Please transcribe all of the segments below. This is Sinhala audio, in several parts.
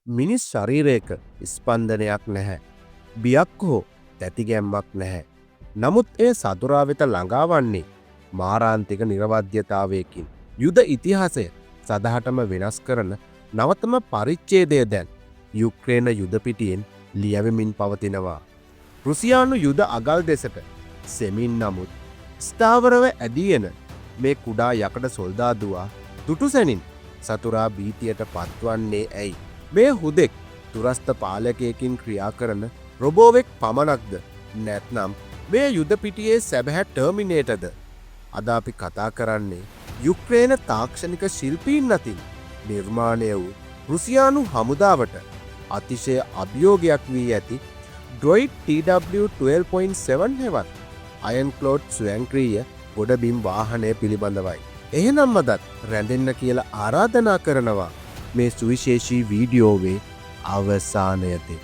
මිනිස් ශරීරයක ස්පන්දනයක් නැහැ. බියක් හෝ තැතිගැම්මක් නැහැ. නමුත් එය සතුරා වෙත ළඟාවන්නේ මාරාන්තික නිර්වද්‍යතාවයකින්. යුද ඉතිහාසය සදහටම වෙනස් කරන නවතම පරිච්ඡේදය දැන් යුක්‍රේන යුද පිටියෙන් ලියවෙමින් පවතිනවා. රුසියානු යුද අගල් දෙසට සෙමින් නමුත් ස්ථාවරව ඇදී එන මේ කුඩා යකඩ සොල්දාදුවා දුටුසැනින් සතුරා භීතියට පත්වන්නේ ඇයි? මේ හුදෙක් දුරස්ථ පාලකයකින් ක්‍රියා කරන රොබෝවෙක් පමණක්ද? නැත්නම් මේ යුද පිටියේ සැබෑ ටර්මිනේටර්ද? අද අපි කතා කරන්නේ යුක්‍රේන තාක්ෂණික ශිල්පීන් අතින් නිර්මාණය වූ රුසියානු හමුදාවට අතිශය අභියෝගයක් වී ඇති ඩ්‍රොයිඩ් TW12.7 හෙවත් අයන්ක්ලෝඩ් ස්වයංක්‍රීය ගොඩබිම් වාහනය පිළිබඳවයි. එහෙනම් අදත් රැඳෙන්න කියලා ආරාධනා කරනවා මේ සුවිශේෂී වීඩියෝවේ අවසානයේදී.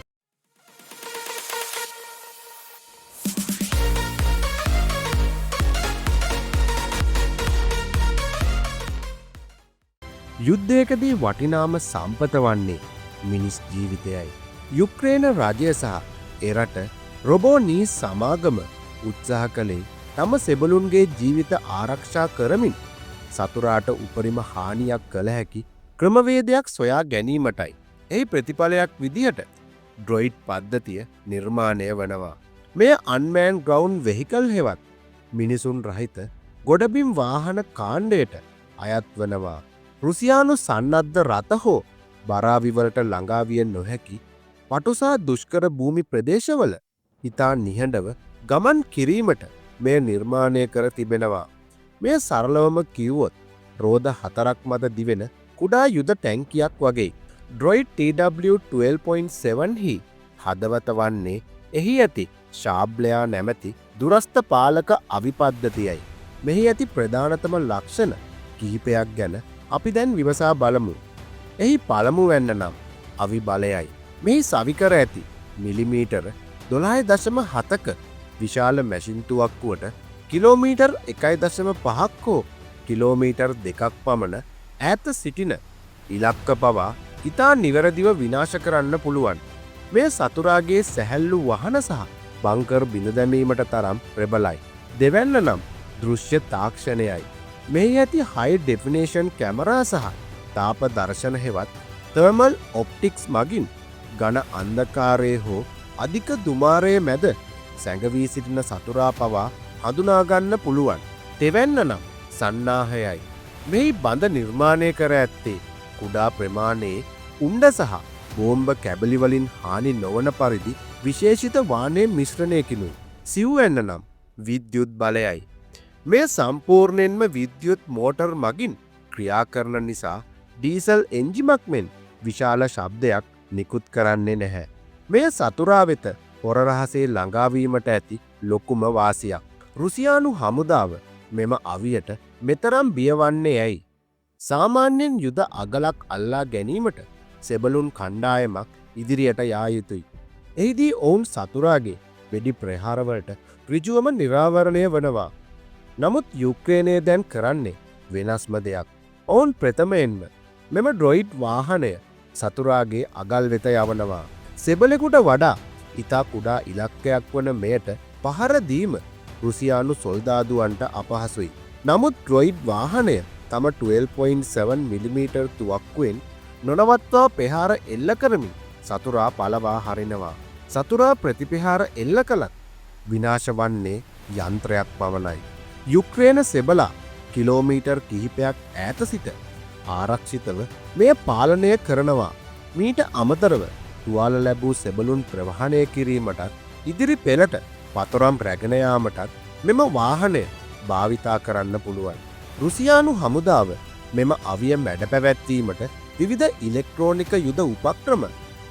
යුද්ධයකදී වටිනාම සම්පත වන්නේ මිනිස් ජීවිතයයි. යුක්‍රේන රජය සහ එරට රොබෝනී සමාගම උත්සාහ කළේ තම සෙබළුන්ගේ ජීවිත ආරක්ෂා කරමින් සතුරාට උපරිම හානියක් කළ හැකි ක්‍රමවේදයක් සොයා ගැනීමටයි. එහි ප්‍රතිඵලයක් විදිහට ඩ්‍රොයිඩ් පද්ධතිය නිර්මාණය වනවා. මෙය අන්මෑන් ග්‍රවුන්ඩ් වෙහිකල් හෙවත් මිනිසුන් රහිත ගොඩබිම් වාහන කාණ්ඩයට අයත් වනවා. රුසියානු සන්නද්ධ රථ හෝ බරාවිවලට ළඟාවිය නොහැකි පටුසා දුෂ්කර භූමි ප්‍රදේශවල ඉතා නිහඬව ගමන් කිරීමට මෙය නිර්මාණය කර තිබෙනවා. මෙය සරලවම කිව්වොත් රෝද 4ක් මත දිවෙන කුඩා යුද ටැංකියක් වගේ. ඩ්‍රොයිඩ් TW12.7 හි හදවත වන්නේ එහි ඇති ශාබ්ලයා නැමැති දුරස්ථ පාලක අවිපද්ධතියයි. මෙහි ඇති ප්‍රධානතම ලක්ෂණ කිහිපයක් ගැන අපි දැන් විමසා බලමු. එහි පළමුවැන්න නම් අවි බලයයි. මෙහි සවිකර ඇති මිලිමීටර 12.7ක විශාල මැෂින් තුවක්කුවට කිලෝමීටර් 1.5ක් හෝ කිලෝමීටර් 2ක් පමණ ඈත සිටින ඉලක්ක පවා ඉතා නිවැරදිව විනාශ කරන්න පුළුවන්. මේ සතුරාගේ සැහැල්ලු වහන සහ බංකර් බිඳ දැමීමට තරම් ප්‍රබලයි. දෙවැන්න නම් දෘශ්‍ය තාක්ෂණයයි. මෙහි ඇති හයි ඩෙෆිනේෂන් කැමරා සහ තාප දර්ශන හෙවත් තර්මල් ඔප්ටික්ස් මගින් ඝන අන්ධකාරයේ හෝ අධික දුමාරයේ මැද සැඟවී සිටින සතුරා පවා හඳුනාගන්න පුළුවන්. තෙවැන්න නම් සන්නාහයයි. මෙහි බඳ නිර්මාණය කර ඇත්තේ කුඩා ප්‍රමාණයේ උණ්ඩ සහ බෝම්බ කැබලිවලින් හානි නොවන පරිදි විශේෂිත වානේ මිශ්‍රණයකිනුයි. සිව්වැන්න නම් විද්‍යුත් බලයයි. මේ සම්පූර්ණයෙන්ම විද්‍යුත් මෝටර් මගින් ක්‍රියා කරන නිසා ඩීසල් එන්ජිමක් මෙන් විශාල ශබ්දයක් නිකුත් කරන්නේ නැහැ. මෙය සතුරා වෙත හොරරහසේ ළඟාවීමට ඇති ලොකුම වාසියක්. රුසියානු හමුදාව මෙම අවියට මෙතරම් බියවන්නේ ඇයි? සාමාන්‍යයෙන් යුද අගලක් අල්ලා ගැනීමට සෙබළුන් කණ්ඩායමක් ඉදිරියට යා යුතුයි. එහිදී ඔවුන් සතුරාගේ වෙඩි ප්‍රහාරවලට ඍජුවම නිරාවරණය වනවා. නමුත් යුක්‍රේනය දැන් කරන්නේ වෙනස්ම දෙයක්. ඔවුන් ප්‍රථමයෙන්ම මෙම ඩ්‍රොයිඩ් වාහනය සතුරාගේ අගල් වෙත යවනවා. සෙබලෙකුට වඩා ඉතා කුඩා ඉලක්කයක් වන මෙයට පහර දීම රුසියානු සොල්දාදුවන්ට අපහසුයි. නමුත් ඩ්‍රොයිඩ් වාහනය තම 12.7 මිලිමීටර් තුවක්කුවෙන් නොනවත්වා පෙහාර එල්ල කරමින් සතුරා පලවා හරිනවා. සතුරා ප්‍රතිපෙහාර එල්ල කළත් විනාශ වන්නේ යන්ත්‍රයක් පමණයි. යුක්‍රේන සෙබලා කිලෝමීටර් කිහිපයක් ඈත සිට ආරක්ෂිතව මෙය පාලනය කරනවා. මීට අමතරව තුවාල ලැබූ සෙබළුන් ප්‍රවාහනය කිරීමටත් ඉදිරි පෙළට පතරම් රැගෙන යාමටත් මෙම වාහනය භාවිතා කරන්න පුළුවන්. රුසියානු හමුදාව මෙම අවිය මැඩ පැවැත්වීමට විවිධ ඉලෙක්ට්‍රෝනික යුද උපක්‍රම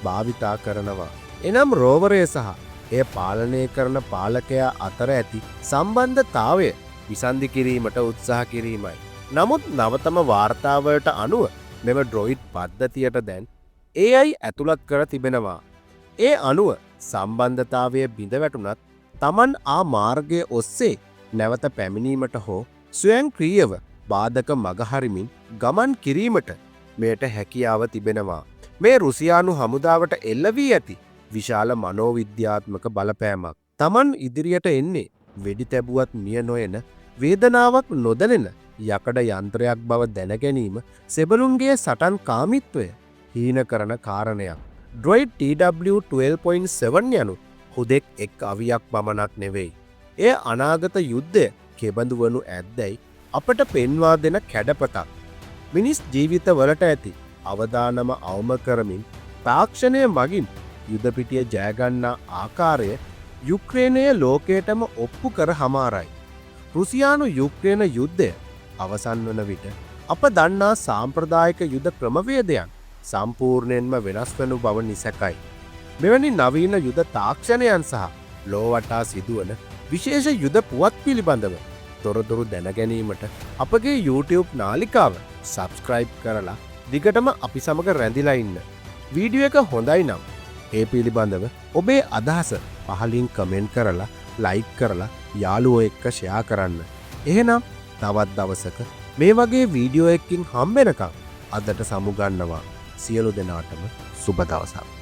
භාවිතා කරනවා. එනම් රෝවරය සහ එය පාලනය කරන පාලකයා අතර ඇති සම්බන්ධතාවය විසන්ධි කිරීමට උත්සාහ කිරීමයි. නමුත් නවතම වාර්තාවලට අනුව මෙම ඩ්‍රොයිඩ් පද්ධතියට දැන් AI ඇතුළත් කර තිබෙනවා. ඒ අනුව සම්බන්ධතාවය බිඳ වැටුනත් තමන් ආ මාර්ගය ඔස්සේ නැවත පැමිණීමට හෝ ස්වයංක්‍රීයව බාධක මගහරිමින් ගමන් කිරීමට මෙයට හැකියාව තිබෙනවා. මේ රුසියානු හමුදාවට එල්ල වී ඇති විශාල මනෝවිද්‍යාත්මක බලපෑමක්. Taman ඉදිරියට එන්නේ වෙඩි තැබුවත් මිය නොයන වේදනාවක් නොදැනෙන යකඩ යන්ත්‍රයක් බව දැනගැනීම සෙබළුන්ගේ සටන් කාමිත්වය හීන කරන කාරණයක්. Droid TW12.7 යනු හුදෙක් එක් අවියක් පමණක් නෙවෙයි. එය අනාගත යුද්ධය කෙබඳු වනු ඇද්දැයි අපට පෙන්වා දෙන කැඩපතක්. මිනිස් ජීවිතවලට ඇති අවදානම අවම කරමින් තාක්ෂණය මගින් යුදපිටිය ජයගන්නා ආකාරය යුක්‍රේනය ලෝකයටම ඔප්පු කර හමාරයි. රුසියානු යුක්‍රේන යුද්ධය අවසන් වන විට අප දන්නා සාම්ප්‍රදායක යුද ක්‍රමවේදයන් සම්පූර්ණයෙන්ම වෙනස් වනු බව නිසැකයි. මෙවැනි නවීන යුද තාක්ෂණයන් සහ ලෝවටා සිදුවන විශේෂ යුද පුවත් පිළිබඳව තොරතුරු දැනගැනීමට අපගේ YouTube නාලිකාව සබස්ක්‍රයිබ් කරලා දිගටම අපි සමග රැඳිලා ඉන්න. වීඩියෝ එක හොඳයි නම් ඒ පිළිබඳව ඔබේ අදහස පහලින් කමෙන්ට් කරලා ලයික් කරලා යාළුවෝ එක්ක ෂෙයා කරන්න. එහෙනම් තවත් දවසක මේ වගේ වීඩියෝ එකකින් හම්බෙනකම් අදට සමුගන්නවා. සියලු දෙනාටම සුබ දවසක්.